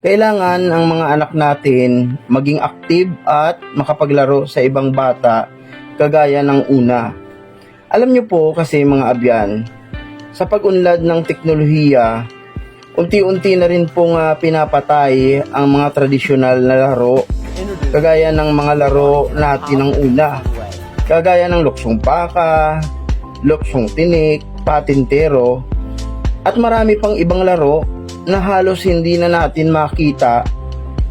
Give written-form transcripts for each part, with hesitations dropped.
Kailangan ang mga anak natin maging active at makapaglaro sa ibang bata kagaya ng una. Alam niyo po kasi mga abyan, sa pag-unlad ng teknolohiya, unti-unti na rin pong pinapatay ang mga tradisyonal na laro kagaya ng mga laro natin ng una. Kagaya ng luksong paka, luksong tinik, patintero, at marami pang ibang laro na halos hindi na natin makita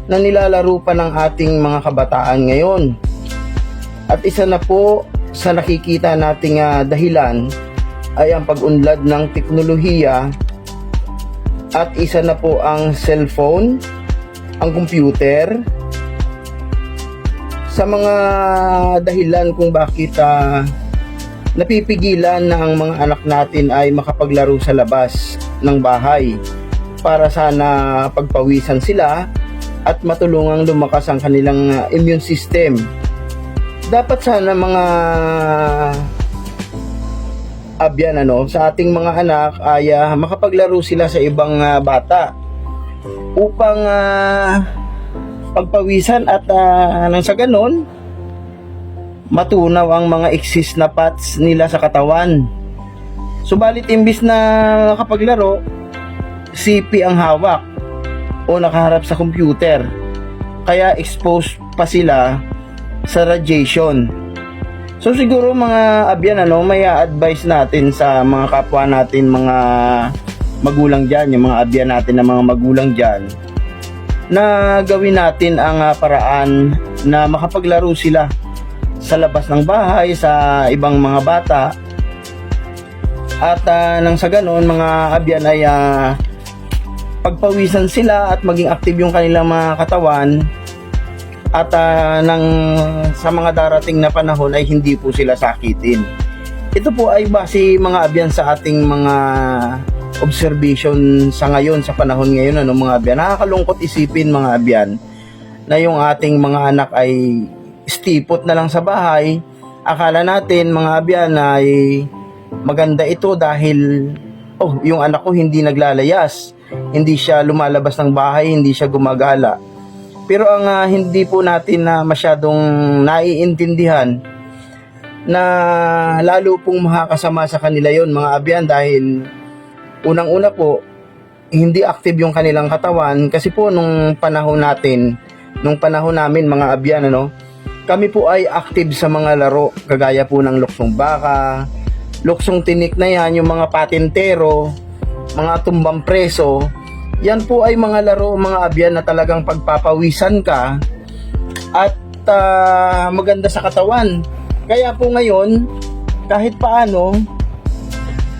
na nilalaro pa ng ating mga kabataan ngayon. At isa na po sa nakikita nating dahilan ay ang pag-unlad ng teknolohiya, at isa na po ang cellphone, ang computer, sa mga dahilan kung bakit napipigilan na ang mga anak natin ay makapaglaro sa labas ng bahay para sana pagpawisan sila at matulungang lumakas ang kanilang immune system. Dapat sana mga abyan sa ating mga anak ay makapaglaro sila sa ibang bata upang pagpawisan at nang sa ganon matunaw ang mga excess na fats nila sa katawan. Subalit imbis na makapaglaro, CP ang hawak o nakaharap sa computer, kaya exposed pa sila sa radiation. So siguro mga abyan may advice natin sa mga kapwa natin, mga magulang dyan, yung mga abyan natin na mga magulang dyan, na gawin natin ang paraan na makapaglaro sila sa labas ng bahay sa ibang mga bata, at nang sa ganon mga abyan ay pagpawisan sila at maging active yung kanilang mga katawan, at nang sa mga darating na panahon ay hindi po sila sakitin. Ito po ay base mga abyan sa ating mga observation sa ngayon, sa panahon ngayon mga abyan. Nakakalungkot isipin mga abyan na yung ating mga anak ay stipot na lang sa bahay. Akala natin mga abyan ay maganda ito dahil yung anak ko hindi naglalayas, hindi siya lumalabas ng bahay, hindi siya gumagala. Pero ang hindi po natin masyadong naiintindihan na lalo pong makakasama sa kanila yon mga abyan, dahil unang-una po hindi active yung kanilang katawan. Kasi po nung panahon namin mga abyan kami po ay active sa mga laro kagaya po ng luksong baka, luksong tinik na yan, yung mga patintero, mga tumbang preso. Yan po ay mga laro mga abyan na talagang pagpapawisan ka at maganda sa katawan. Kaya po ngayon kahit paano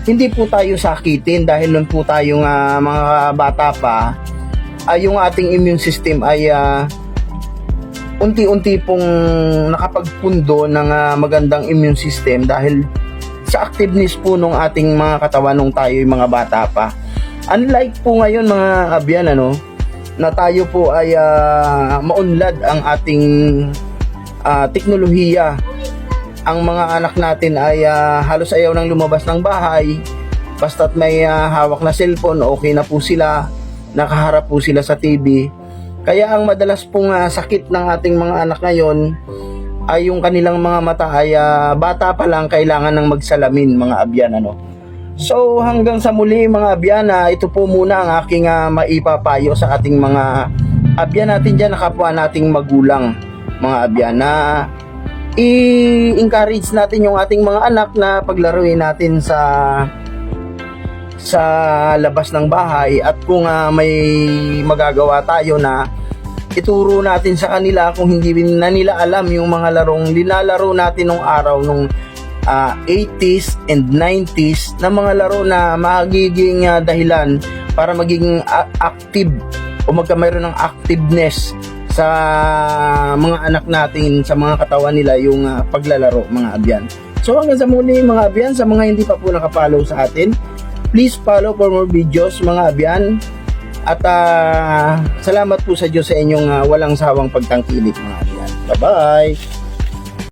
hindi po tayo sakitin dahil nun po tayong mga bata pa, yung ating immune system ay unti-unti pong nakapagpundo ng magandang immune system dahil sa activeness po nung ating mga katawan nung tayo yung mga bata pa. Unlike po ngayon mga abyan na tayo po ay maunlad ang ating teknolohiya. Ang mga anak natin ay halos ayaw nang lumabas ng bahay, basta't may hawak na cellphone, okay na po sila, nakaharap po sila sa TV. Kaya ang madalas pong sakit ng ating mga anak ngayon ay yung kanilang mga mata ay bata pa lang kailangan ng magsalamin mga abyan So hanggang sa muli mga abyan, ito po muna ang aking maipapayo sa ating mga abyan natin dyan, kapwa nating magulang mga abyan, na i-encourage natin yung ating mga anak na paglaruin natin sa labas ng bahay, at kung may magagawa tayo na ituro natin sa kanila kung hindi na nila alam yung mga larong linalaro natin nung araw nung 80s and 90s, na mga laro na magiging dahilan para maging active o mayroon ng activeness sa mga anak natin, sa mga katawan nila, yung paglalaro mga abyan. So hanggang sa muli mga abyan, sa mga hindi pa po nakapollow sa atin, please follow for more videos mga abyan, at salamat po sa Diyos sa inyong walang sawang pagtangkilik mga abyan. Bye bye.